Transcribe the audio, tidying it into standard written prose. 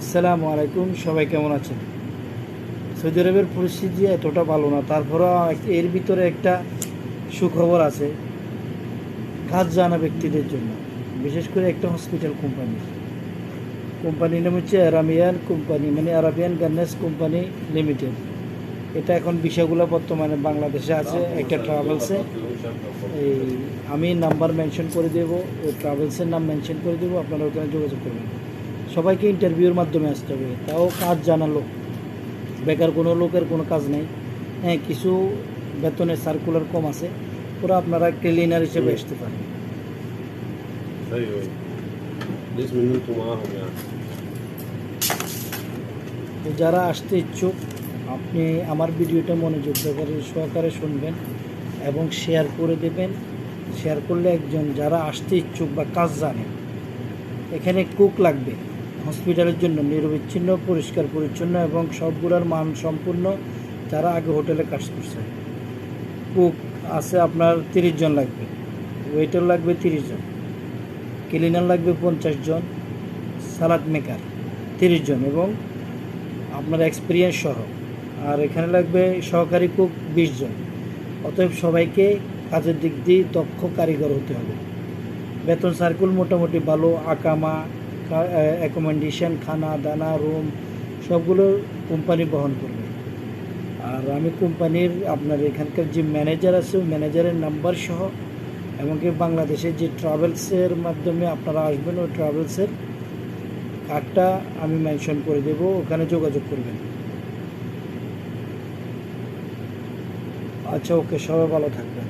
আসসালামু আলাইকুম, সবাই কেমন আছেন? সৌদি আরবের পরিস্থিতি এতটা ভালো না, তারপরেও এর ভিতরে একটা সুখবর আছে কাজ জানা ব্যক্তিদের জন্য, বিশেষ করে একটা হসপিটাল কোম্পানির নাম হচ্ছে আরামিয়ান কোম্পানি, মানে আরাবিয়ান গার্মেন্টস কোম্পানি লিমিটেড। এটা এখন বিষয়গুলো বর্তমানে বাংলাদেশে আছে একটা ট্রাভেলসে। এই আমি নাম্বার মেনশন করে দেবো, ওই ট্রাভেলসের নাম মেনশন করে দেবো, আপনারা ওখানে যোগাযোগ করবেন। সবাইকে ইন্টারভিউর মাধ্যমে আসতে হবে, তাও কাজ জানালো, বেকার কোনো লোকের কোনো কাজ নেই। হ্যাঁ, কিছু বেতনের সার্কুলার কম আছে, ওরা আপনারা ক্লিনার হিসেবে আসতে পারেন। তো যারা আসতে ইচ্ছুক, আপনি আমার ভিডিওটা মনোযোগ সহকারে শুনবেন এবং শেয়ার করে দেবেন। শেয়ার করলে একজন যারা আসতে ইচ্ছুক বা কাজ জানে, এখানে কুক লাগবে হসপিটালের জন্য, নিরবিচ্ছিন্ন পরিষ্কার পরিচ্ছন্ন এবং সবগুলোর মান সম্পূর্ণ, যারা আগে হোটেলে কাজ করছে। কুক আছে আপনার 30 জন লাগবে, ওয়েটার লাগবে 30 জন, ক্লিনার লাগবে 50 জন, সালাদ মেকার 30 জন এবং আপনার এক্সপিরিয়েন্স সহ। আর এখানে লাগবে সহকারী কুক 20 জন। অতএব সবাইকে কাজের দিক দিয়ে দক্ষ কারিগর হতে হবে। বেতন সার্কুল মোটামুটি ভালো, আকামা, অ্যাকোমোডেশন, খানা দানা, রুম সবগুলো কোম্পানি বহন করবে। আর আমি কোম্পানির আপনার এখানকার যে ম্যানেজার আছে, ওই ম্যানেজারের নাম্বার সহ, এমনকি বাংলাদেশের যে ট্রাভেলসের মাধ্যমে আপনারা আসবেন, ওই ট্রাভেলসের কার্ডটা আমি মেনশন করে দেবো, ওখানে যোগাযোগ করবেন। আচ্ছা, ওকে, সবাই ভালো থাকবেন।